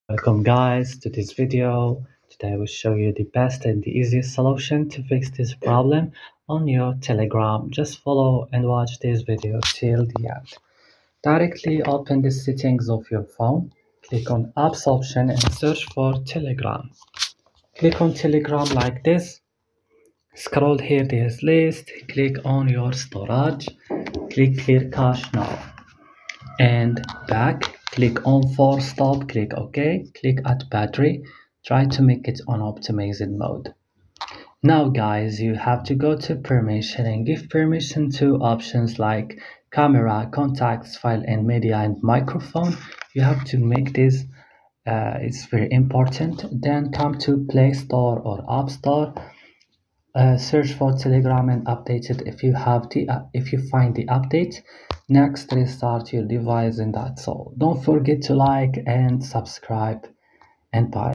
Welcome guys to this video. Today I will show you the best and the easiest solution to fix this problem on your Telegram. Just follow and watch this video till the end. Directly open the settings of your phone, click on apps option and search for Telegram. Click on Telegram like this. Scroll here this list, click on your storage, click clear cache now. And back, click on force stop, click OK, click add battery, try to make it on optimized mode. Now guys, you have to go to permission and give permission to options like camera, contacts, file and media and microphone. You have to make this, it's very important. Then come to Play Store or App Store. Search for Telegram and update it if you find the update. Next, restart your device and that's all. Don't forget to like and subscribe, and bye.